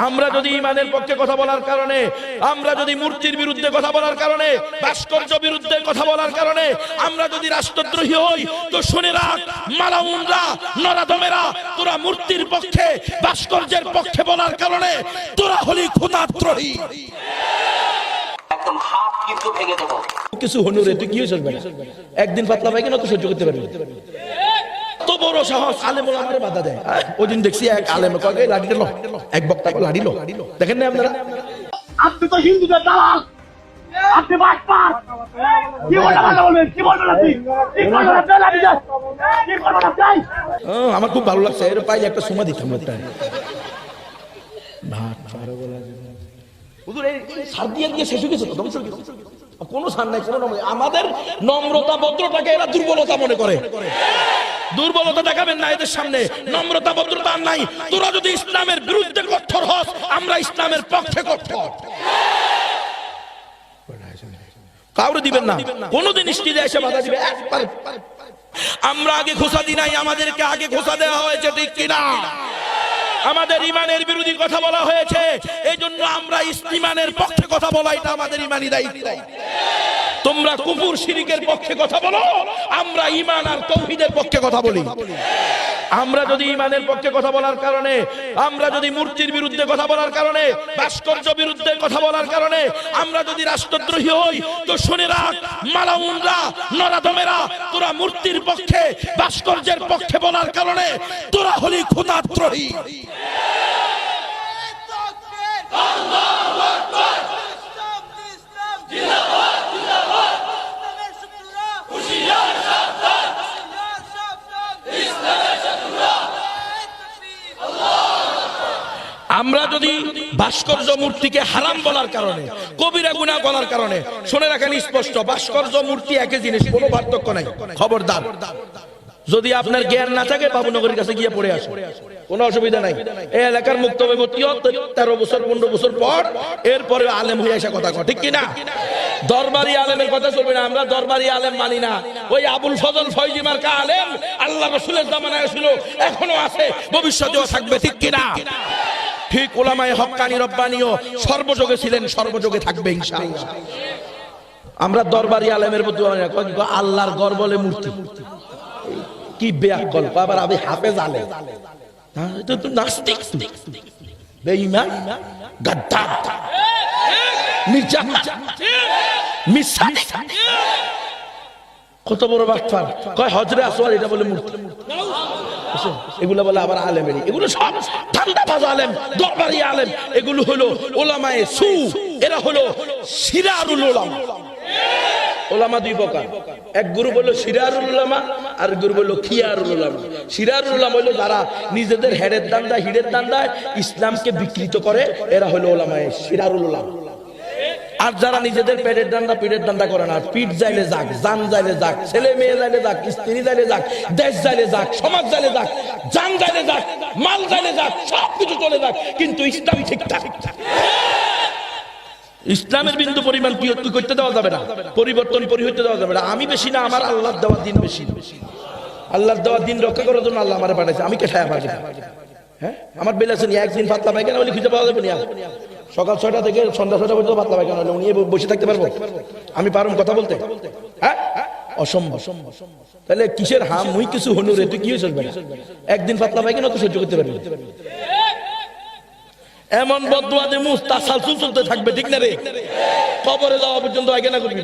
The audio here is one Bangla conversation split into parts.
আমরা যদি ইমানের পক্ষে কথা বলার কারণে, আমরা যদি মূর্তির বিরুদ্ধে কথা বলার কারণে, ভাস্কর্য বিরুদ্ধে কথা বলার কারণে আমরা যদি রাষ্ট্রদ্রোহী হই, তো শুনে রাখ মালাউনরা, নরাধমেরা, তোরা মূর্তির পক্ষে, ভাস্কর্যের পক্ষে বলার কারণে তোরা হলি খোদাদ্রোহী। একদম হাত কিন্তু ভেঙে দেবো। কিছু হনুরে তুই কি হয়েছিস? একদিন পাতলা পায়খানা তো সহ্য করতে পারবি? তো বড় সাহস, আলেম ওলামারে বাধা দেয়। ওই দিন দেখছি এক আলেম কয়ে লাঠি দিল, এক বক্তা কয়ে লাঠি দিল। দেখেন না আপনারা? আপনি তো হিন্দুদের দালাল, আপনি বাটপার। কি বলবেন? কি বলবেন আপনি? কি করবেন আপনি? লাঠি দেন। কি করবেন আপনি? আমার খুব ভালো লাগছে, এর পাইলে একটা সময় দিতাম। হুজুর এই সার দিয়ে দিয়ে শেষ হয়ে গেছে, ধ্বংস হয়ে গেছে, কোনো সার নাই, কোনো আমাদের নম্রতা ভদ্রতাকে এরা দুর্বলতা মনে করে। দুর্বলতা দেখাবেন না এদের সামনে, নম্রতা ভদ্রতা নাই। তোরা যদি ইসলামের বিরুদ্ধে কঠোর হস, আমরা ইসলামের পক্ষে কঠোর। কাউরে দিবেন না, কোনদিন স্টেজে এসে বাধা দিবে একবার। আমরা আগে ঘোষা দিই নাই, আমাদেরকে আগে ঘোষা দেওয়া হয়েছে, ঠিক কিনা? আমাদের ইমানের বিরোধী কথা বলা হয়েছে, এই জন্য আমরা ইমানের পক্ষে কথা বলা, এটা আমাদের ইমানি দায়িত্ব। তোমরা কুফর শিরকের পক্ষে কথা বলো, আমরা ঈমান আর তাওহীদের পক্ষে কথা বলি। আমরা যদি ঈমানের পক্ষে কথা বলার কারণে, আমরা যদি মূর্তির বিরুদ্ধে কথা বলার কারণে, ভাস্কর্য বিরুদ্ধে কথা বলার কারণে আমরা যদি রাষ্ট্রদ্রোহী হই, তো শুনে রাখ মালাউনরা, নরাধমেরা, তোরা মূর্তির পক্ষে, ভাস্কর্যের পক্ষে বলার কারণে তোরা হলি খোদাদ্রোহী। আল্লাহু আকবার। জিন্দাবাদ জিন্দাবাদ। ইসলামের শত্রুরা হুঁশিয়ার সাবধান, হুঁশিয়ার সাবধান। ইসলামের শত্রুরা আল্লাহু আকবার। আমরা যদি ভাস্কর্য মূর্তিকে হারাম বলার কারণে, কবিরা গুনাহ বলার কারণে, শুনে রাখেন স্পষ্ট, ভাস্কর্য মূর্তি একই জিনিস, কোনো পার্থক্য নাই। খবরদার, যদি আপনার জ্ঞান না থাকে বাবুনগরের কাছে গিয়ে পড়ে আসুন, কোনো অসুবিধা নাই। এই এলাকার মুক্তবে ভর্তি 13 বছর 15 বছর পর এরপরে আলেম হয়ে আসা কথা কয়, ঠিক কিনা? দরবারি আলেমের কথা চলবে না, আমরা দরবারি আলেম মানি না। ওই আবুল ফজল ফয়জি মার্কা আলেম আল্লাহ রাসূলের জামানায় ছিল, এখনো আছে, ভবিষ্যতেও থাকবে, ঠিক কিনা? ঠিক উলামায়ে হক্কানি রব্বানিও সর্বযোগে ছিলেন, সর্বযোগে থাকবে ইনশাআল্লাহ। আমরা দরবারি আলেমের প্রতি আল্লাহর ঘর বলে মূর্তি, কি বেয়াক্কল। আবার আমি হাফেজ আলেম, এটা তো নাস্তিক, বেঈমান, গাদ্দার, মির্জাফর, মিসানি, কত বড় বাটপার। কয় হজরে আসওয়াদ এটা বলে মূর্তি, এগুলো বলে আবার আলেমেরই। এগুলো সব ধান্দাবাজ আলেম, দরবারি আলেম। এগুলো হলো উলামায়ে সু, এরা হলো শিরারুল উলামা। উলামা দুই প্রকার, এক গ্রুপ হলো শিরারুল উলামা, আর গ্রুপ হলো খিয়ারুল উলামা। শিরারুল উলামা হলো যারা নিজেদের হেডের দান্দা, হিডের দান্দায় ইসলামকে বিকৃত করে, এরা হলো উলামায়ে শিরারুল উলামা। আর যারা নিজেদের পেটের দান্দা, পিঠের দান্দা করে না, পিঠ যাইলে যাক, জান যাইলে যাক, ছেলে মেয়ে যাইলে যাক, স্ত্রী যাইলে যাক, দেশ যাইলে যাক, সমাজ যাইলে যাক, জান যাইলে যাক, মাল যাইলে যাক, সবকিছু চলে যাক, কিন্তু ইসলাম ঠিকঠাক। ইসলামের বিন্দু পরিমাণ কি করতে দেওয়া যাবে না, পরিবর্তন পরিহতে দেওয়া যাবে না। আমি বেশি না, আমার আল্লাহর দেওয়া দিন বেশি। আল্লাহর দেওয়া দিন রক্ষা করার জন্য আল্লাহ আমারে পাঠাইছে, আমি কে ঠায়া পারি? হ্যাঁ, আমার বেলা আছে একদিন পাতলা পায়খানা বলে খুঁজে পাওয়া যাবে না। সকাল 6টা থেকে সন্ধ্যা 6টা পর্যন্ত পাতলা পায়খানা হলে উনি বসে থাকতে পারবো? আমি পারুম কথা বলতে? হ্যাঁ, অসম্ভব। তাহলে কিসের হাম? মুই কিছু হনুরে তুই কি হয়েছিস? একদিন পাতলা পায়খানা তো সহ্য করতে পারবি? এমন বদদুয়া যে মুস্তাসালসুল চলতে থাকবে, ঠিক না রে? কবরে যাওয়া পর্যন্ত পায়খানা করবি।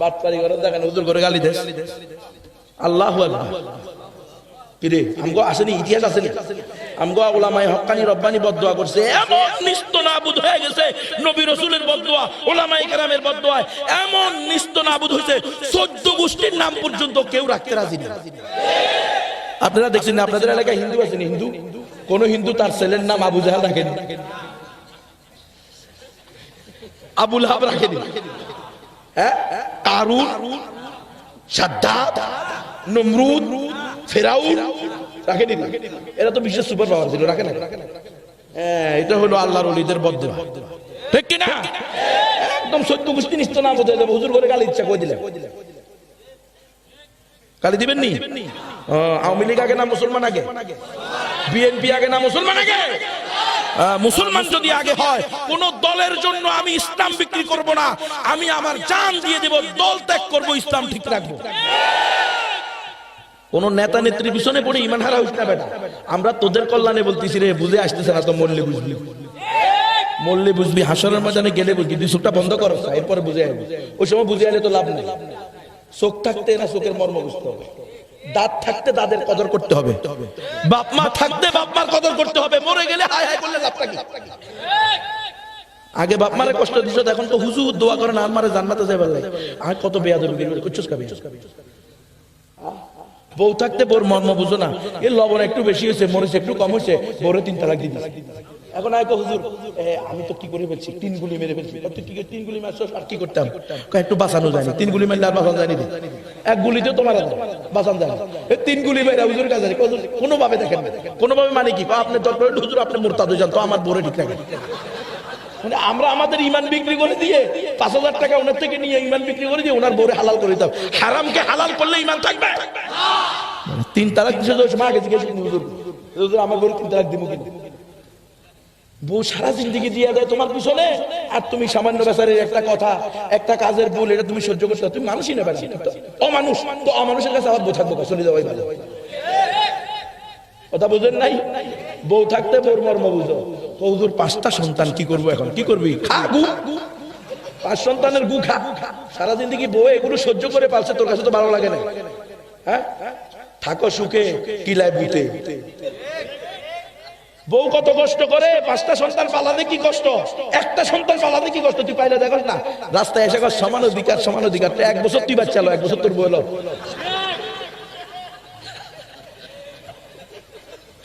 বাটপারি করে দেখেন, হুজুর করে গালি দেশ। আল্লাহু আকবার। কিরে আমগো আসেনি, ইতিহাস আসেনি? আমগো উলামায়ে হক্কানি রব্বানি বদদুয়া করছে, এমন নিস্তনাবুদ হয়ে গেছে। নবী রাসূলের বদদুয়া, উলামায়ে কেরামের বদদুয়া এমন নিস্তনাবুদ হয়েছে, 14 গোষ্ঠীর নাম পর্যন্ত কেউ রাখতে রাজি না। আপনারা দেখছেন না, আপনাদের এলাকায় হিন্দু আছেন? হিন্দু কোন হিন্দু তার ছেলের নাম আবু জাহেল রাখেনি, আবু লাহাব রাখেনি, হ্যাঁ, কারুন, সাদ্দাত, নমরুদ, ফেরাউন রাখেনি। এরা তো বিশ্বের সুপার পাওয়ার ছিল, রাখে না? হ্যাঁ, এটা হলো আল্লাহর ওলিদের বদদুয়া, ঠিক কি না? একদম 14 গোষ্ঠী নিস্তনাবুদ হয়ে যাবে। হুজুর করে গালি ইচ্ছা কই দিলেন, গালি দিবেন নি? আওয়ামী লীগ আগে না মুসলমান আগে? বিএনপি আগে না মুসলমান আগে? মুসলমান যদি আগে হয়, কোন দলের জন্য আমি ইসলাম বিক্রি করব না, আমি আমার জান দিয়ে দেব, দল ত্যাগ করব, ইসলাম ঠিক রাখবো। কোন নেতা নেত্রীর পিছনে পড়ে ইমান হারা হইস না বেটা। আমরা তোদের কল্যাণে বলতেছি রে, বুঝে আসতেছে না তো, মরলে বুঝবি, মরলে বুঝবি, হাসরের ময়দানে গেলে বুঝবি। তুই চোখটা বন্ধ করো, এরপরে বুঝে আসবি। ওই সময় বুঝে আলে তো লাভ নেই। চোখ থাকতে না চোখের মর্ম বুঝতে হবে, দাঁত থাকতে দাঁতের কদর করতে হবে, বাপ মা থাকতে বাপ মার কদর করতে হবে। মরে গেলে হায় হায় করলে লাভটা কি? আগে বাপ মারে কষ্ট দিছ, এখন তো হুজুর দোয়া করেন আর মারে জান্নাতে যাইবার লাগে। আর কত বেয়াদবি করছিস কাবি। বউ থাকতে বউর মর্ম বুঝো না, এর লবণ একটু বেশি হয়েছে, মরিচ একটু কম হয়েছে, বউরে 3 তালাক দিয়ে দিছে। এখন আয় হুজুর আমি তো কি করে ফেলছি, 3 গুলি মেরে ফেলছি। তুই 3 গুলি মারছস, আর কি করতাম? একটু বাঁচানো যায়নি, 3 গুলি মারলে আর বাঁচানো যায়নি। 1 গুলিতেও তোমার বাঁচানো যায় না, 3 গুলি মেরে হুজুর কাছে কোনোভাবে দেখেন, কোনোভাবে মানে কি আপনি দরকার হুজুর আপনি মোরতাদ হয়ে যান তো, আমার বউরে ঠিক রাখেন। মানে আমরা আমাদের ইমান বিক্রি করে দিয়ে 5,000 টাকা ওনার থেকে নিয়ে ইমান বিক্রি করে দিয়ে ওনার বউরে হালাল করে দিতাম। হারামকে হালাল করলে ইমান থাকবে? 3 তালাক দিছে, মা গেছে হুজুর আমার বউরে 3 তালাক দিব কিন্তু। বউ সারা জিন্দেগি দিয়ে দেয় তোমার পিছনে, আর তুমি সামান্য বেচারের একটা কথা, একটা কাজের ভুল, এটা তুমি সহ্য করতে, তুমি মানুষই নেবে না, অমানুষ। তো অমানুষের কাছে আবার বউ থাকবো, চলে যাওয়াই ভালো। কথা বুঝেন নাই? বউ থাকতে বউর মর্ম বুঝো। হুজুর 5টা সন্তান, কি করবো এখন? কি করবি? খা গু, 5 সন্তানের গু খা। সারা জিন্দেগি বউ এগুলো সহ্য করে পালছে, তোর কাছে তো ভালো লাগে না? হ্যাঁ, থাকো সুখে কিলায় বুতে। বউ কত কষ্ট করে, 5টা সন্তান পালাতে কি কষ্ট, একটা সন্তান পালাতে কি কষ্ট, তুই পাইলে দেখো না। রাস্তায় এসে সমান অধিকার, সমান অধিকার। 1 বছর তুই বাচ্চা লো, 1 বছর তোর বউ এলো।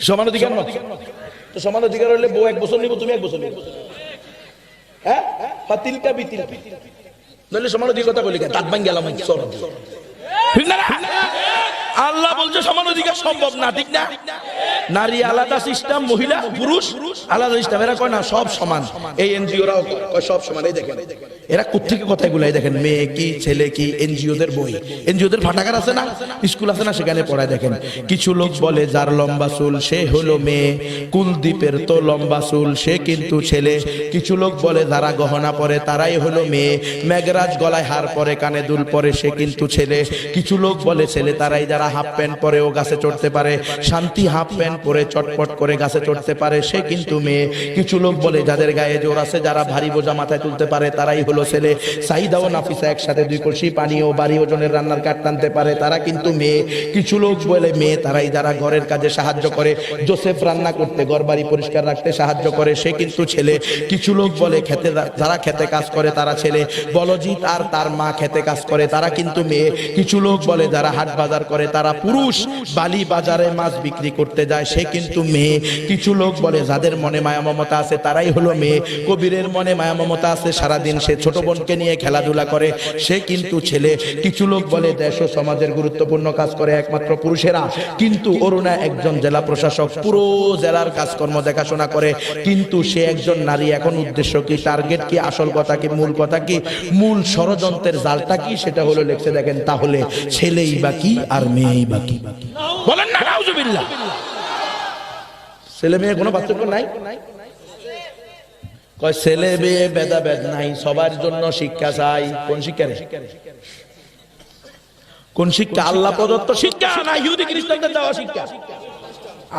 সমান অধিকার না তো, সমান অধিকার হলে বউ 1 বছর নিব, তুমি 1 বছর নিব। হ্যাঁ, তিলকা বিতিল নইলে সমান অধিকার কথা বলি, দাঁত ভাঙ গেলাম। ঠিক না? আল্লাহ বলছে সমান অধিকার সম্ভব না, ঠিক না? নারী আলাদা সিস্টেম, মহিলা পুরুষ আলাদা সিস্টেম। এরা কয় না সব সমান, এই এনজিওরাও কয় সব সমান। এই দেখেন এরা কোত্থেকে কথাগুলো, এই দেখেন মেয়ে কি ছেলে কি, এনজিওদের বই, এনজিওদের ফাটাকার আছে না, স্কুল আছে না, সেখানে পড়ায়। দেখেন কিছু লোক বলে যার লম্বা চুল সে হলো মেয়ে, কুলদীপের তো লম্বা চুল সে কিন্তু ছেলে। কিছু লোক বলে যারা গহনা পরে তারাই হলো মেয়ে, মেঘরাজ গলায় হার পরে কানে দুল পরে সে কিন্তু ছেলে। কিছু লোক বলে ছেলে তারাই যারা হাফ প্যান্ট পরে ও গাছে চড়তে পারে, শান্তি হাফ প্যান্ট পরে চটপট করে গাছে চড়তে পারে সে কিন্তু মেয়ে। কিছু লোক বলে যাদের গায়ে জোর আছে, যারা ভারী বোঝা মাথায় তুলতে পারে তারাই হলো ছেলে। সাইদা ও নাফিসা একসাথে 2 কলসি পানি ও ভারী ওজনের রান্নার কাঠ টানতে পারে তারা কিন্তু মেয়ে। কিছু লোক বলে মেয়ে তারাই যারা ঘরের কাজে সাহায্য করে, জোসেফ রান্না করতে ঘর বাড়ি পরিষ্কার রাখতে সাহায্য করে সে কিন্তু ছেলে। কিছু লোক বলে খেতে যারা খেতে কাজ করে তারা ছেলে, বলজিৎ আর তার মা খেতে কাজ করে তারা কিন্তু মেয়ে। কিছু লোক বলে যারা হাট বাজার করে তারা পুরুষ, বালি বাজারে মাছ বিক্রি করতে যায় সে কিন্তু মেয়ে। কিছু লোক বলে যাদের মনে মায়া মমতা আছে তারাই হলো মেয়ে। কবিরের মনে মায়া মমতা আছে, সারাদিন সে ছোট বোনকে নিয়ে খেলাধুলা করে সে কিন্তু ছেলে। কিছু লোক বলে দেশ ও সমাজের গুরুত্বপূর্ণ কাজ করে একমাত্র পুরুষেরা, কিন্তু অরুণা একজন জেলা প্রশাসক, পুরো জেলার কাজকর্ম দেখাশোনা করে, কিন্তু সে একজন নারী। এখন উদ্দেশ্য কি, টার্গেট কি, আসল কথা কি, মূল কথা কি, মূল ষড়যন্ত্রের জালটা কি, সেটা হলো লিখছে দেখেন। তাহলে ছেলেই বাকি আর মেয়েই বাকি, বলেন না নাউজুবিল্লাহ। ছেলে মেয়ে কোনো পার্থক্য নাই, কয় ছেলে মেয়ে ভেদাভেদ নাই, সবার জন্য শিক্ষা চাই। কোন শিক্ষা রে? কোন শিক্ষা? আল্লাহ প্রদত্ত শিক্ষা না ইহুদি খ্রিস্টানদের দেওয়া শিক্ষা?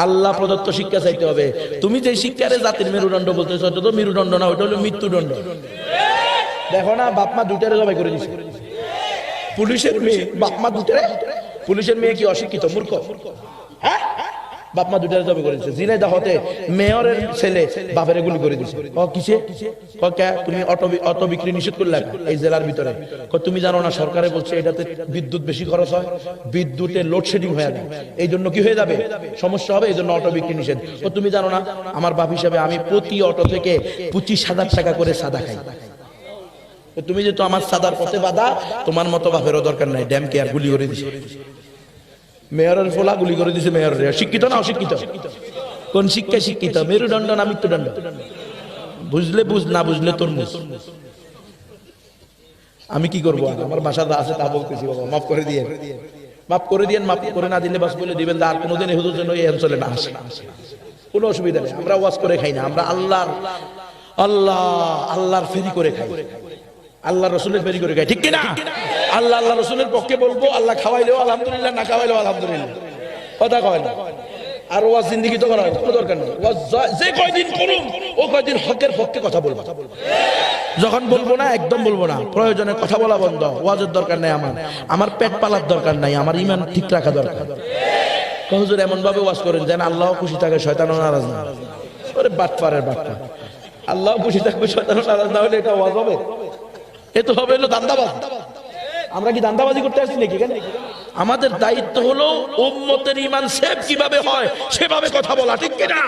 আল্লাহ প্রদত্ত শিক্ষা চাইতে হবে। তুমি যে শিক্ষারে জাতির মেরুদণ্ড বলতেছ, ওটা তো মেরুদণ্ড না, ওটা হলো মৃত্যুদণ্ড। দেখো না বাপ মা 2টারে জবাই করে দিছে। পুলিশের মেয়ে বাপ মা 2টারে, পুলিশের মেয়ে কি অশিক্ষিত মূর্খ? হ্যাঁ, বাপ মা 2টারে জবাই করে দিছে। ঝিনাইদহ হতে মেয়রের ছেলে বাপের গুলি করে দিছে। কিসে? তুমি অটো বিক্রি নিষেধ করলে এই জেলার ভিতরে। তুমি জানো না সরকারে বলছে এটাতে বিদ্যুৎ বেশি খরচ হয়, বিদ্যুতের লোডশেডিং হয়ে যায়, এই জন্য কি হয়ে যাবে, সমস্যা হবে, এই জন্য অটো বিক্রি নিষেধ। তুমি জানো না আমার বাপ হিসাবে আমি প্রতি অটো থেকে 25,000 টাকা করে সাদা খাই। তুমি যে তো আমার সাদার পথে বাধা, তোমার মতো বাপেরও দরকার নাই। ড্যাম কে আর গুলি করে দিছে, মেয়রের ফোলা গুলি করে দিছে মেয়রের। শিক্ষিত না অশিক্ষিত? কোন শিক্ষা শিক্ষিত? মেরুদণ্ড না মৃত্যুদণ্ড? বুঝলে বুঝ, না বুঝলে তোর মুখ। আমি কি করবো? আমার বাসা আছে তা বলতেছি, বাবা মাফ করে দিয়ে, মাফ করে দিয়েন। মাফ করে না দিলে বাস বলে দিবেন আর কোনোদিন হুজুর যেন এই অঞ্চলে না আসে। কোনো অসুবিধা নেই, আমরা ওয়াজ করে খাই না, আমরা আল্লাহর ফেরি করে খাই, আল্লাহ রসুলের ফেরি করে খাই, ঠিক কিনা? আল্লাহ রসুলের পক্ষে বলবো, আল্লাহ খাওয়াইলেও আলহামদুলিল্লাহ, না খাওয়াইলেও আলহামদুলিল্লাহ, কথা কয় না। আর ওয়াজ জিন্দেগি তো করার কোনো দরকার নেই, ওয়াজ যে কয়দিন করুন ও কয়দিন হকের পক্ষে কথা বলবো, যখন বলবো না একদম বলবো না, প্রয়োজনে কথা বলা বন্ধ, ওয়াজের দরকার নাই, আমার পেট পালার দরকার নাই, আমার ঈমান ঠিক রাখা দরকার। হুজুর এমন ভাবে ওয়াজ করেন যেন আল্লাহ খুশি থাকে শয়তানও নারাজ না। ওরে বাটপারের বাটপার, আল্লাহ খুশি থাকবে শয়তানও নারাজ না হলে এটা ওয়াজ হবে? এ তো হবে হলো দান্দাবাজ। আমরা কি দান্দাবাজি করতে আসছি নাকি? কেন? আমাদের দায়িত্ব হলো উম্মতের ঈমান সেভ কিভাবে হয় সেভাবে কথা বলা, ঠিক কিনা?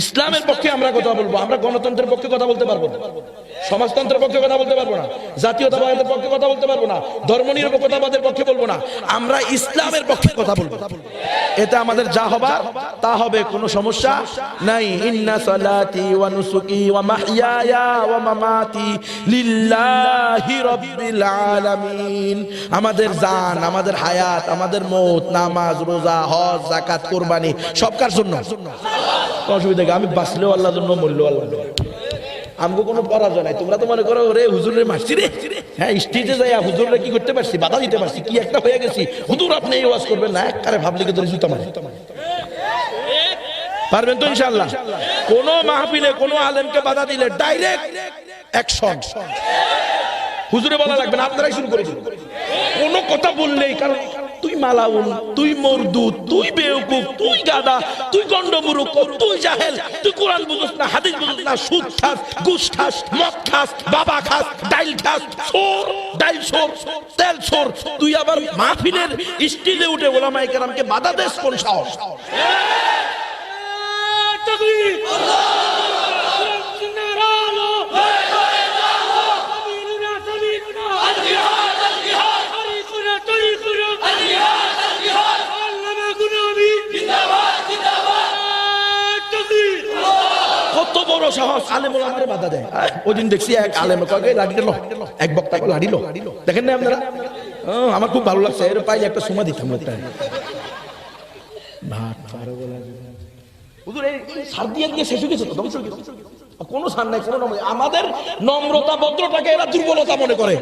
ইসলামের পক্ষে আমরা কথা বলবো, আমরা গণতন্ত্রের পক্ষে কথা বলতে পারবো না, সমাজতন্ত্রের পক্ষে কথা বলতে পারবো না, জাতীয়তাবাদের পক্ষে কথা বলতে পারবো না, ধর্মনিরপেক্ষতাবাদের পক্ষে বলবো না, আমরা ইসলামের পক্ষে কথা বলবো। এটা আমাদের যা হবার তা হবে, কোনো সমস্যা নাই। ইন্না সালাতি ওয়া নুসুকি ওয়া মাহইয়ায়া ওয়া মামাতি লিল্লাহি রাব্বিল আলামিন। আমাদের জান, আমাদের হায়াত, আমাদের মওত, নামাজ, রোজা, হজ, যাকাত, কুরবানি সব কার জন্য? অসুবিধা কি? আমি বাঁচলেও আল্লাহর জন্য, মরলেও আল্লাহর জন্য, আমগো কোনো পরাজয় নাই। তোমরা তো মনে করো রে হুজুরের মারছি রে, হ্যাঁ স্টেজে যাই হুজুররা কি করতে পারছি, বাধা দিতে পারছি, কি একটা হয়ে গেছি, হুজুর আপনি এই ওয়াজ করবেন না, একবারে ভাবলিকে ধরে জুতা মারে। পারবেন তো ইনশাআল্লাহ? কোন মাহফিলে কোন আলেমকে বাধা দিলে ডাইরেক্ট অ্যাকশন, হুজুরে বলা লাগবে না, আপনারাই শুরু করে দিন। কোন কথা বললেই, কারণ তুই মালাউন, তুই মরদুদ, তুই বেওকুফ, তুই গাদা, তুই গন্ডমূর্খ, তুই জাহেল, তুই কোরআন বুঝছ না, হাদিস বুঝছ না, সুদ খাস, ঘুষ খাস, মদ খাস, বাবা খাস, ডাইল খাস, সোর, ডাইল সোর, তেল সোর, তুই আবার মাহফিলের স্টেজে উঠে ওলামায়ে কেরামকে বাধা দেস, কোন সাহস? তাকবীর! কত বড় সাহস, আলেম ওলামারে বাধা দেয়। ওই দিন দেখছি এক আলেম কয়ে লাঠি দিল, এক বক্তা কয়ে লাঠি দিল, দেখেন না আপনারা? আমার খুব ভালো লাগছে, এর পাইলে একটা সুমা দিতাম একটা ভাত পারো বলা। হুজুর এই সার দিয়ে দিয়ে শেষ হয়ে গেছে তো, ধ্বংস হয়ে গেছে, কোনো সার নাই, কোনো নম্র। আমাদের নম্রতা ভদ্রতাকে এরা দুর্বলতা মনে করে।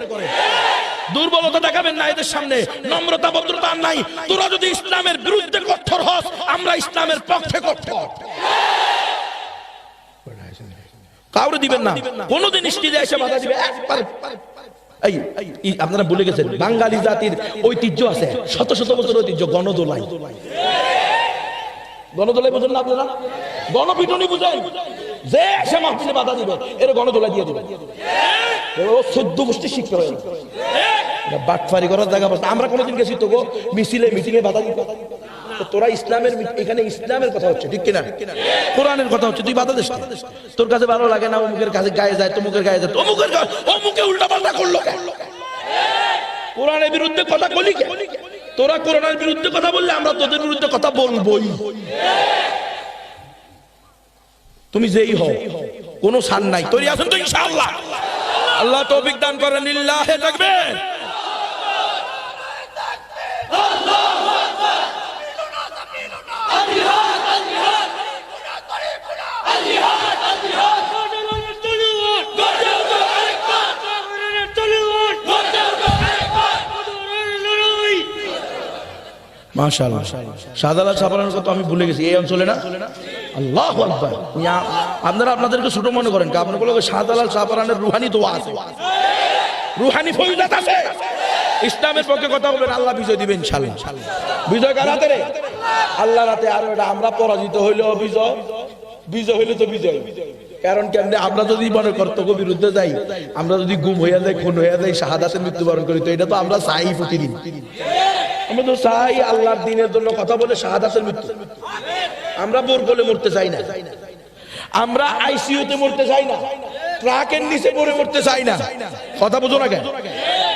দুর্বলতা দেখাবেন না এদের সামনে, নম্রতা ভদ্রতা নাই। তোরা যদি ইসলামের বিরুদ্ধে কঠোর হস, আমরা ইসলামের পক্ষে কঠোর। কাউরে দিবেন না, কোনদিন স্টেজে এসে বাধা দিবে একবার। এই আপনারা ভুলে গেছেন, বাঙালি জাতির ঐতিহ্য আছে, শত শত বছর ঐতিহ্য, গণদোলাই। গণদোলাই বুঝেন না আপনারা? গণপিটুনি বুঝেন? যে এসে মাহফিলে বাধা দিবে এর গণদোলাই দিয়ে দিবে, ও 14 গোষ্ঠী শিক্ষা হয়ে বাটফারি করার জায়গা পাচ্ছে। আমরা কোনোদিন গেছি তো মিছিলে মিটিংয়ে বাধা দিতে? তোরা ইসলামের, এখানে ইসলামের কথা হচ্ছে, ঠিক কিনা? কোরআনের কথা হচ্ছে, তুই বাধা দিস। তোর কাছে ভালো লাগে না, অমুকের কাছে গায়ে যায়, তমুকের গায়ে যায়, অমুকে উল্টা পাল্টা করলো, কোরআনের বিরুদ্ধে কথা বলি কে? তোরা কোরআনের বিরুদ্ধে কথা বললে আমরা তোদের বিরুদ্ধে কথা বলবোই। তুমি যেই হও, কোনো সান নাই। তৈরি আছেন তো ইনশাআল্লাহ? আল্লাহ তৌফিক দান করেন। লিল্লাহি তাকবীর। মাশাআল্লাহ। শাহজালাল সাপারানের কথা আমি ভুলে গেছি, এই অঞ্চলে না? আল্লাহু আকবার। আপনারা আপনাদেরকে ছোট মনে করেন, আপনাদের শাহজালাল সাপারানের রুহানি দোয়া আছে, রুহানি ফজিলত আছে। ইসলামের পক্ষে কথা বলবেন, আল্লাহ বিজয় দিবেন ইনশাআল্লাহ। বিজয় কার হাতে? আল্লাহর হাতে। আর এটা আমরা পরাজিত হইলেও বিজয়, বিজয় হইলে তো বিজয়। কারণ কেমনে? আমরা যদি মনে কর্তব্য বিরুদ্ধে যাই, আমরা যদি গুম হইয়া যাই, খুন হইয়া যাই, শাহাদাতে মৃত্যুবরণ করি, তো এটা তো আমরা চাই প্রতিদিন। আমরা তো চাই আল্লাহর দ্বীনের জন্য কথা বলে শাহাদাতের মৃত্যু। আমরা বোর বলে মরতে চাই না, আমরা আইসিইউতে মরতে চাই না, ট্রাকের নিচে পড়ে মরতে চাই না। কথা বুঝো না কেন?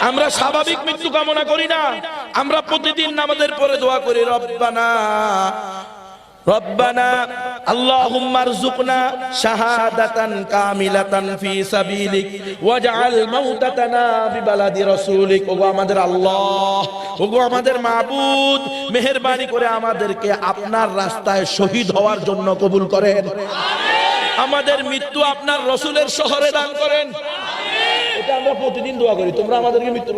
আমরা স্বাভাবিক মৃত্যু কামনা করি না। আমরা প্রতিদিন নামাজের পরে দোয়া করি, রব্বানা রব্বানা আল্লাহুম্মা আরযুকনা শাহাদাতান কামিলাতান ফি সাবিলিক ওয়াজআল মাউতাতানা বিবালাদি রাসূলিক। ওগো আমাদের আল্লাহ, ওগো আমাদের মাবুদ, মেহেরবানি করে আমাদেরকে আপনার রাস্তায় শহীদ হওয়ার জন্য কবুল করেন। আমাদের মৃত্যু আপনার রাসূলের শহরে দান করেন। এটা আমরা প্রতিদিন দোয়া করি। তোমরা আমাদেরকে মৃত্যুর